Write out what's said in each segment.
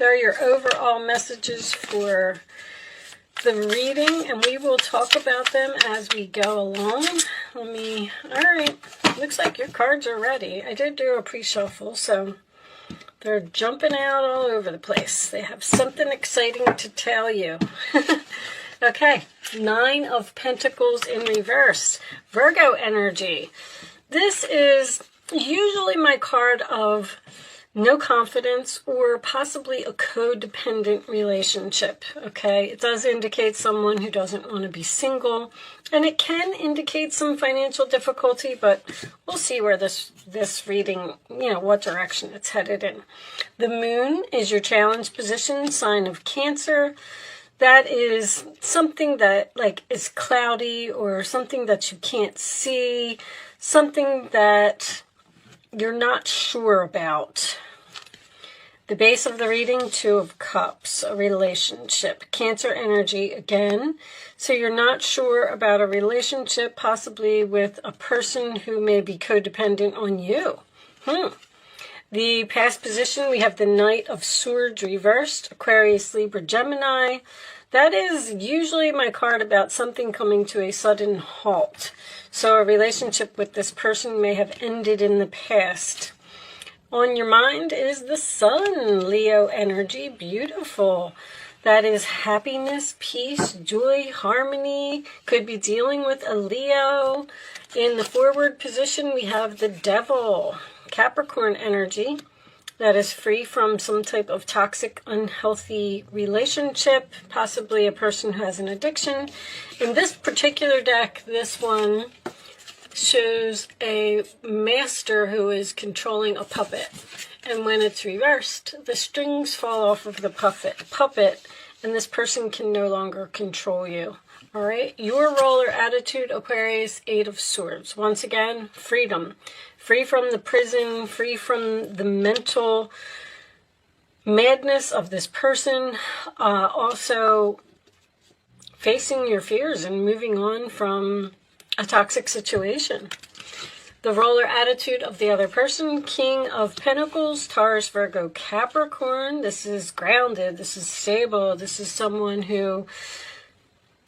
There are your overall messages for the reading, and we will talk about them as we go along. All right, looks like your cards are ready. I did do a pre-shuffle, so they're jumping out all over the place. They have something exciting to tell you. Okay, 9 of Pentacles in reverse, Virgo energy. This is usually my card of no confidence or possibly a codependent relationship, okay? It does indicate someone who doesn't want to be single, and it can indicate some financial difficulty, but we'll see where this reading, what direction it's headed in. The moon is your challenge position, sign of Cancer. That is something that is cloudy or something that you can't see, something that you're not sure about. The base of the reading, 2 of Cups, a relationship. Cancer energy again. So you're not sure about a relationship, possibly with a person who may be codependent on you. The past position, we have the Knight of Swords reversed, Aquarius, Libra, Gemini. That is usually my card about something coming to a sudden halt. So a relationship with this person may have ended in the past. On your mind is the Sun, Leo energy, beautiful. That is happiness, peace, joy, harmony. Could be dealing with a Leo. In the forward position, we have the Devil, Capricorn energy. That is free from some type of toxic, unhealthy relationship, possibly a person who has an addiction. In this particular deck, this one shows a master who is controlling a puppet. And when it's reversed, the strings fall off of the puppet, and this person can no longer control you. All right, your role or attitude, Aquarius, 8 of Swords. Once again, freedom. Free from the prison, free from the mental madness of this person. Also, facing your fears and moving on from a toxic situation. The role or attitude of the other person, King of Pentacles, Taurus, Virgo, Capricorn. This is grounded. This is stable. This is someone who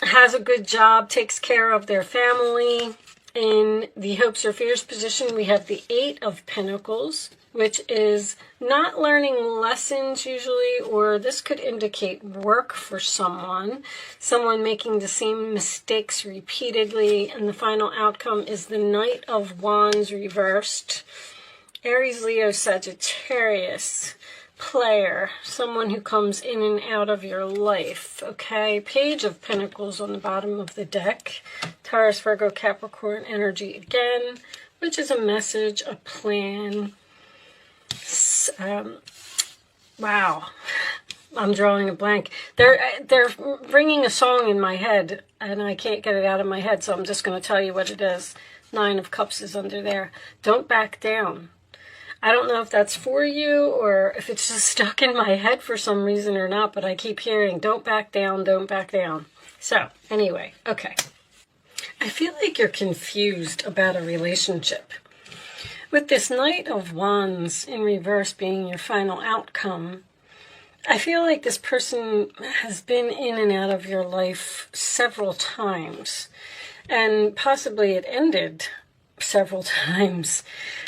has a good job, takes care of their family. In the hopes or fears position, we have the 8 of Pentacles, which is not learning lessons usually, or this could indicate work for someone making the same mistakes repeatedly, and the final outcome is the Knight of Wands reversed. Aries, Leo, Sagittarius, player, someone who comes in and out of your life, okay? Page of Pentacles on the bottom of the deck. Taurus, Virgo, Capricorn energy again, which is a message, a plan. Wow, I'm drawing a blank. They're bringing a song in my head, and I can't get it out of my head, so I'm just going to tell you what it is. 9 of Cups is under there. Don't back down. I don't know if that's for you or if it's just stuck in my head for some reason or not, but I keep hearing, don't back down, don't back down. So, anyway, okay. I feel like you're confused about a relationship. With this Knight of Wands in reverse being your final outcome, I feel like this person has been in and out of your life several times, and possibly it ended several times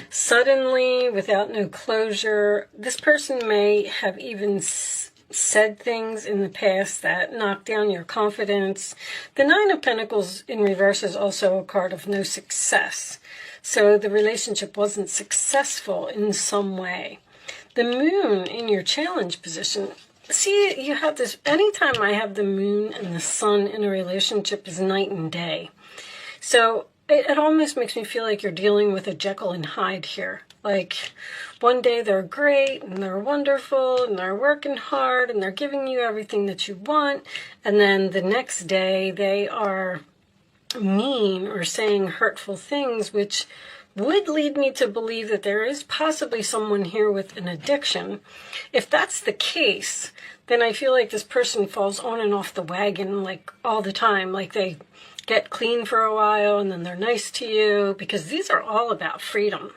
suddenly, without no closure. This person may have even said things in the past that knocked down your confidence. The 9 of Pentacles in reverse is also a card of no success, so the relationship wasn't successful in some way. The moon in your challenge position, see, you have this, anytime I have the moon and the sun in a relationship is night and day. So it almost makes me feel like you're dealing with a Jekyll and Hyde here. Like, one day they're great, and they're wonderful, and they're working hard, and they're giving you everything that you want, and then the next day they are mean or saying hurtful things, which would lead me to believe that there is possibly someone here with an addiction. If that's the case, then I feel like this person falls on and off the wagon, like, all the time. Like, they get clean for a while, and then they're nice to you, because these are all about freedom.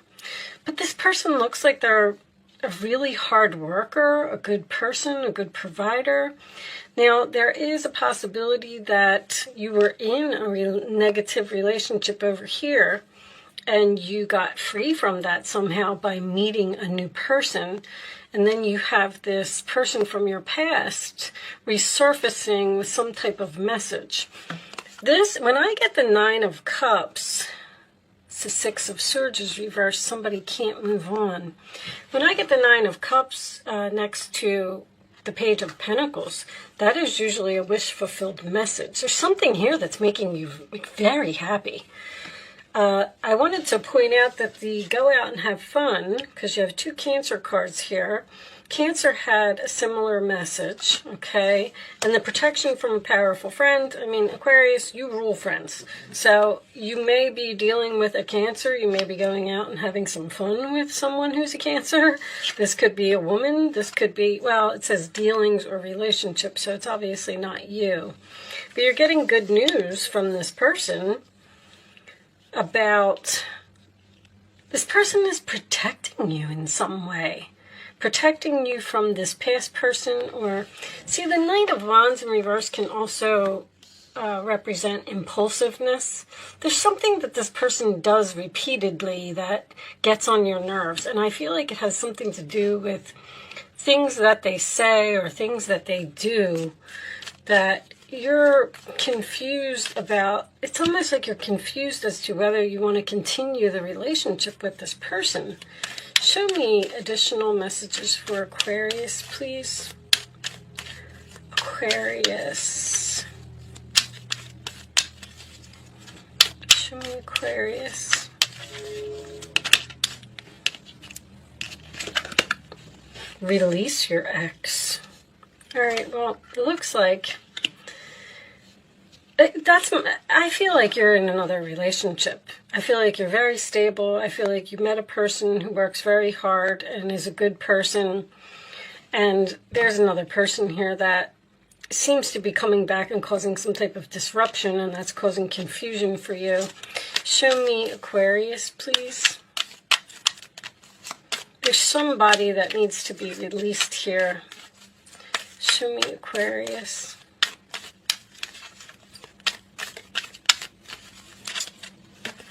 But this person looks like they're a really hard worker, a good person, a good provider. Now, there is a possibility that you were in a negative relationship over here, and you got free from that somehow by meeting a new person. And then you have this person from your past resurfacing with some type of message. When I get the Nine of Cups, it's the Six of Swords is reversed, somebody can't move on. When I get the Nine of Cups next to the Page of Pentacles, that is usually a wish-fulfilled message. There's something here that's making you very happy. I wanted to point out that the go out and have fun, because you have two Cancer cards here. Cancer had a similar message, okay? And the protection from a powerful friend. I mean, Aquarius, you rule friends. So you may be dealing with a Cancer. You may be going out and having some fun with someone who's a Cancer. This could be a woman. This could be, well, it says dealings or relationships, so it's obviously not you. But you're getting good news from this person about this person is protecting you in some way. Protecting you from this past person, or see, the Knight of Wands in reverse can also represent impulsiveness. There's something that this person does repeatedly that gets on your nerves, and I feel like it has something to do with things that they say or things that they do that you're confused about. It's almost like you're confused as to whether you want to continue the relationship with this person. Show me additional messages for Aquarius, please. Aquarius. Show me Aquarius. Release your ex. All right, well, it looks like I feel like you're in another relationship. I feel like you're very stable. I feel like you met a person who works very hard and is a good person. And there's another person here that seems to be coming back and causing some type of disruption, and that's causing confusion for you. Show me Aquarius, please. There's somebody that needs to be released here. Show me Aquarius.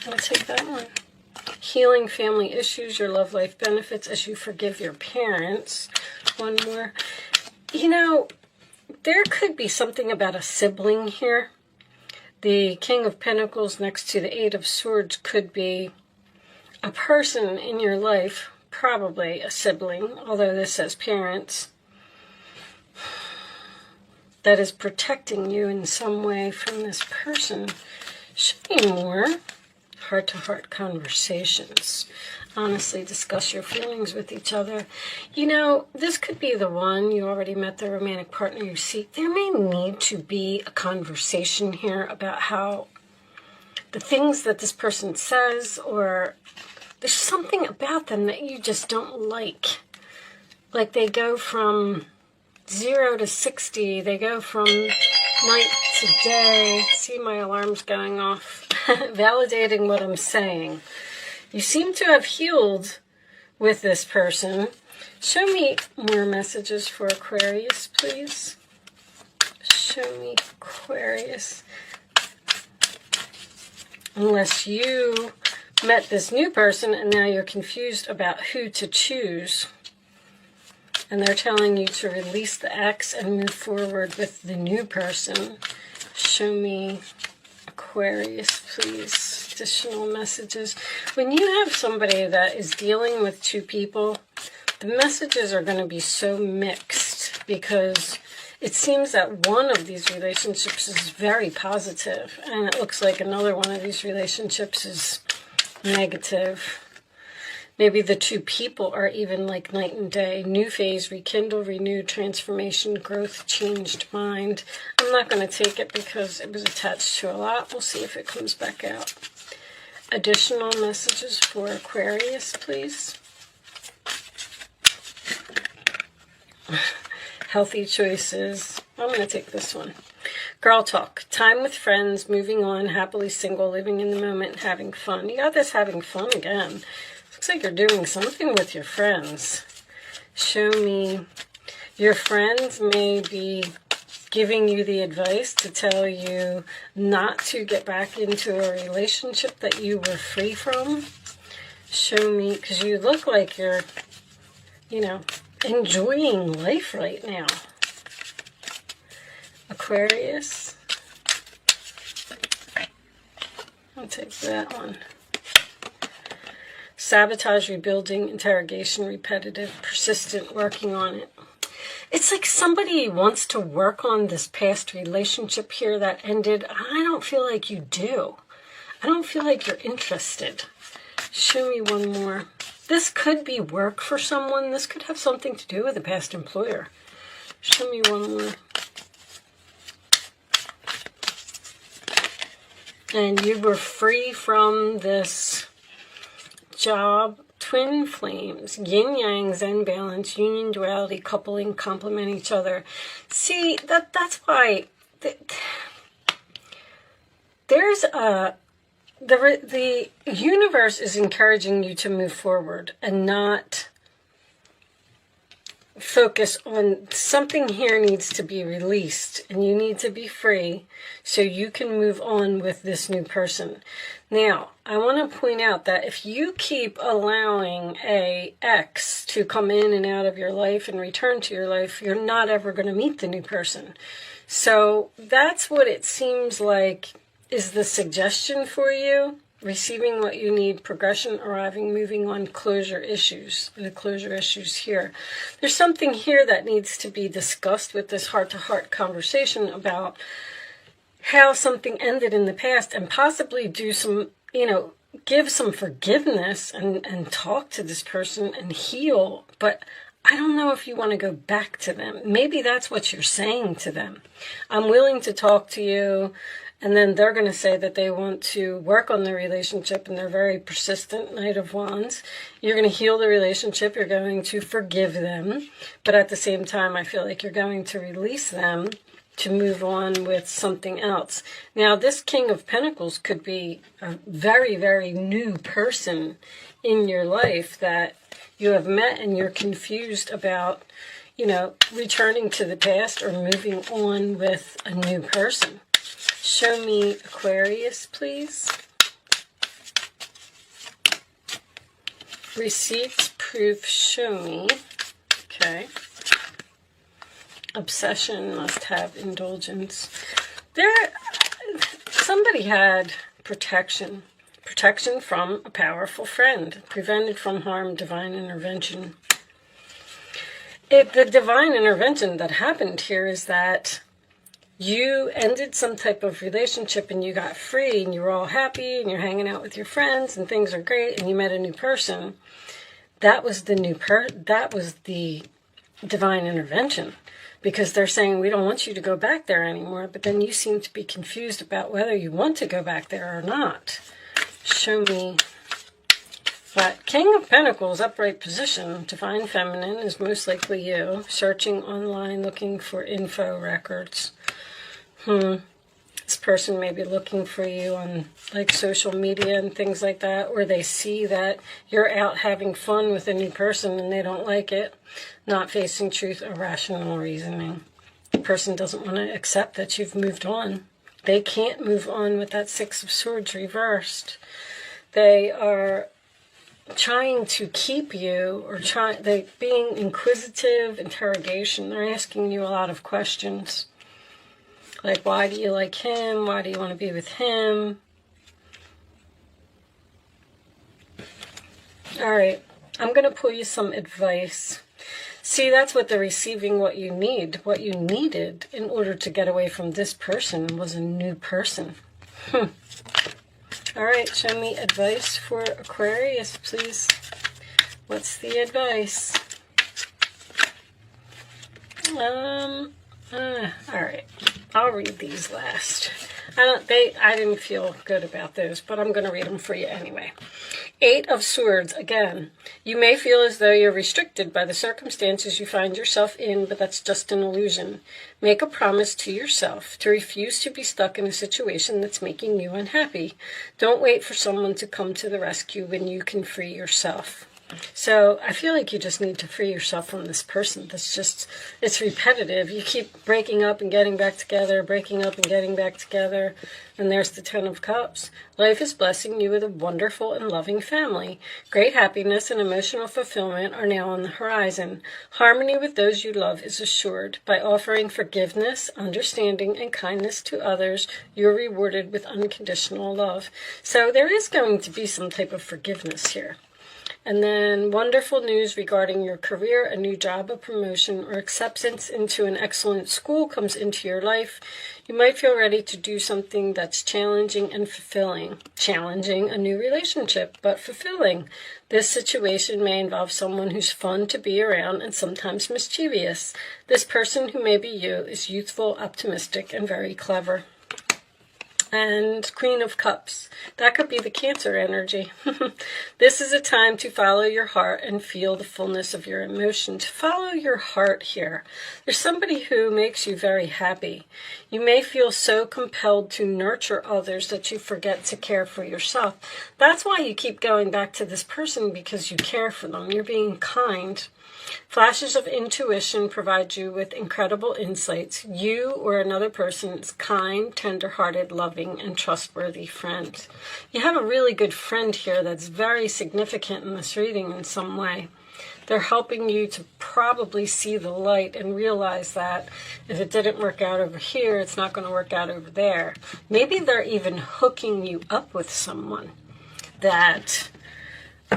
I'll take that one. Healing family issues, your love life benefits as you forgive your parents. One more. You know, there could be something about a sibling here. The King of Pentacles next to the Eight of Swords could be a person in your life, probably a sibling, although this says parents, that is protecting you in some way from this person. Show me more. Heart-to-heart conversations. Honestly, discuss your feelings with each other. You know, this could be the one. You already met the romantic partner you seek. There may need to be a conversation here about how the things that this person says, or there's something about them that you just don't like. Like they go from 0 to 60. They go from night to day. See, my alarm's going off. Validating what I'm saying. You seem to have healed with this person. Show me more messages for Aquarius, please. Show me Aquarius. Unless you met this new person and now you're confused about who to choose. And they're telling you to release the ex and move forward with the new person. Show me Aquarius, please. Additional messages. When you have somebody that is dealing with two people, the messages are going to be so mixed because it seems that one of these relationships is very positive, and it looks like another one of these relationships is negative. Maybe the two people are even like night and day. New phase, rekindle, renew, transformation, growth, changed mind. I'm not going to take it because it was attached to a lot. We'll see if it comes back out. Additional messages for Aquarius, please. Healthy choices. I'm going to take this one. Girl talk. Time with friends, moving on, happily single, living in the moment, having fun. You got this having fun again. Looks like you're doing something with your friends. Show me your friends may be giving you the advice to tell you not to get back into a relationship that you were free from. Show me, because you look like you're, you know, enjoying life right now. Aquarius. I'll take that one. Sabotage, rebuilding, interrogation, repetitive, persistent, working on it. It's like somebody wants to work on this past relationship here that ended. I don't feel like you do. I don't feel like you're interested. Show me one more. This could be work for someone. This could have something to do with a past employer. Show me one more. And you were free from this job. Twin flames, yin-yang, zen balance, union, duality, coupling, complement each other. See, that's why there's the universe is encouraging you to move forward and not focus on something. Here needs to be released and you need to be free so you can move on with this new person. Now, I want to point out that if you keep allowing a ex to come in and out of your life and return to your life, you're not ever going to meet the new person. So that's what it seems like is the suggestion for you. Receiving what you need, progression, arriving, moving on, closure issues. The closure issues here. There's something here that needs to be discussed with this heart-to-heart conversation about how something ended in the past and possibly do some, give some forgiveness and talk to this person and heal. But I don't know if you want to go back to them. Maybe that's what you're saying to them. I'm willing to talk to you. And then they're going to say that they want to work on the relationship and they're very persistent, Knight of Wands. You're going to heal the relationship. You're going to forgive them. But at the same time, I feel like you're going to release them to move on with something else. Now, this King of Pentacles could be a very, very new person in your life that you have met and you're confused about, returning to the past or moving on with a new person. Show me Aquarius, please. Receipts, proof, show me. Okay. Obsession, must have indulgence. Somebody had protection. Protection from a powerful friend. Prevented from harm, divine intervention. The divine intervention that happened here is that you ended some type of relationship and you got free and you were all happy and you're hanging out with your friends and things are great and you met a new person. That was the that was the divine intervention, because they're saying we don't want you to go back there anymore, but then you seem to be confused about whether you want to go back there or not. Show me. But King of Pentacles, upright position, divine feminine is most likely you. Searching online, looking for info records. This person may be looking for you on like social media and things like that, or they see that you're out having fun with a new person and they don't like it. Not facing truth or rational reasoning. The person doesn't want to accept that you've moved on. They can't move on with that Six of Swords reversed. They are trying to keep you, or they being inquisitive, interrogation. They're asking you a lot of questions. Like, why do you like him? Why do you want to be with him? All right, I'm going to pull you some advice. See, that's what they're receiving, what you need. What you needed in order to get away from this person was a new person. All right, show me advice for Aquarius, please. What's the advice? All right, I'll read these last. I didn't feel good about those, but I'm going to read them for you anyway. 8 of Swords, again. You may feel as though you're restricted by the circumstances you find yourself in, but that's just an illusion. Make a promise to yourself to refuse to be stuck in a situation that's making you unhappy. Don't wait for someone to come to the rescue when you can free yourself. So I feel like you just need to free yourself from this person. It's repetitive. You keep breaking up and getting back together, breaking up and getting back together. And there's the Ten of Cups. Life is blessing you with a wonderful and loving family. Great happiness and emotional fulfillment are now on the horizon. Harmony with those you love is assured. By offering forgiveness, understanding, and kindness to others, you're rewarded with unconditional love. So there is going to be some type of forgiveness here. And then wonderful news regarding your career, a new job, a promotion, or acceptance into an excellent school comes into your life. You might feel ready to do something that's challenging and fulfilling. Challenging, a new relationship, but fulfilling. This situation may involve someone who's fun to be around and sometimes mischievous. This person, who may be you, is youthful, optimistic, and very clever. And Queen of Cups. That could be the Cancer energy. This is a time to follow your heart and feel the fullness of your emotions. Follow your heart here. There's somebody who makes you very happy. You may feel so compelled to nurture others that you forget to care for yourself. That's why you keep going back to this person, because you care for them. You're being kind. Flashes of intuition provide you with incredible insights. You or another person is kind, tender-hearted, loving, and trustworthy friend. You have a really good friend here that's very significant in this reading in some way. They're helping you to probably see the light and realize that if it didn't work out over here, it's not going to work out over there. Maybe they're even hooking you up with someone that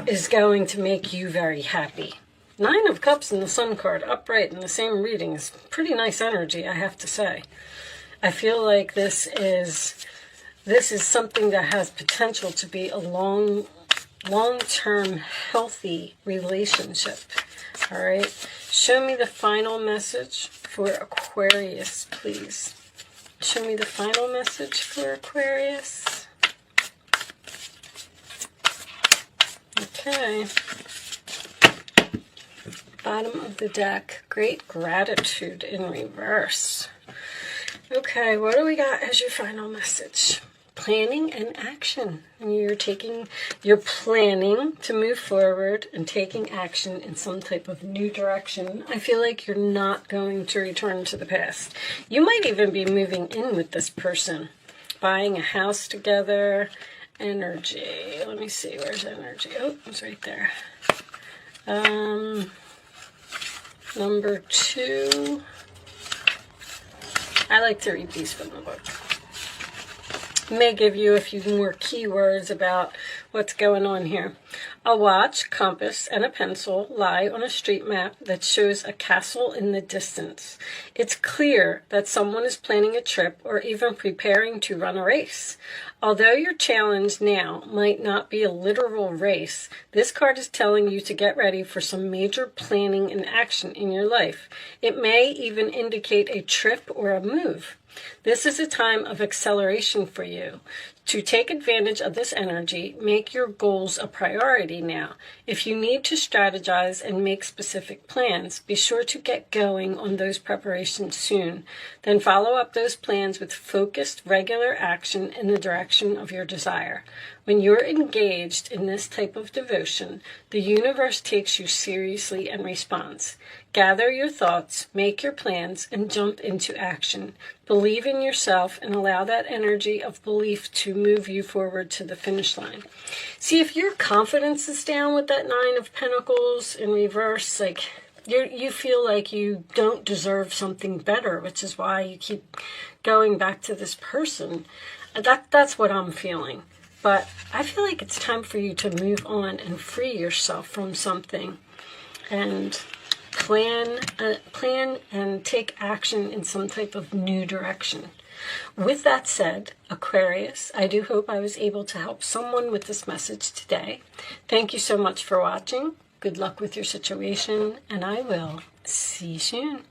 is going to make you very happy. Nine of Cups and the Sun card upright in the same reading is pretty nice energy, I have to say. I feel like this is something that has potential to be a long-term healthy relationship. All right. Show me the final message for Aquarius, please. Show me the final message for Aquarius. Okay. Bottom of the deck, great gratitude in reverse. Okay, what do we got as your final message? Planning and action. You're planning to move forward and taking action in some type of new direction. I feel like you're not going to return to the past. You might even be moving in with this person, buying a house together. Energy. Let me see, where's energy? Oh, it's right there. Number 2. I like to read these from the book. It may give you a few more keywords about what's going on here. A watch, compass, and a pencil lie on a street map that shows a castle in the distance. It's clear that someone is planning a trip or even preparing to run a race. Although your challenge now might not be a literal race, this card is telling you to get ready for some major planning and action in your life. It may even indicate a trip or a move. This is a time of acceleration for you. To take advantage of this energy, make your goals a priority now. If you need to strategize and make specific plans, be sure to get going on those preparations soon. Then follow up those plans with focused, regular action in the direction of your desire. When you're engaged in this type of devotion, the universe takes you seriously and responds. Gather your thoughts, make your plans, and jump into action. Believe in yourself and allow that energy of belief to move you forward to the finish line. See, if your confidence is down with that Nine of Pentacles in reverse, like you feel like you don't deserve something better, which is why you keep going back to this person. That's what I'm feeling. But I feel like it's time for you to move on and free yourself from something and plan and take action in some type of new direction. With that said, Aquarius, I do hope I was able to help someone with this message today. Thank you so much for watching. Good luck with your situation, and I will see you soon.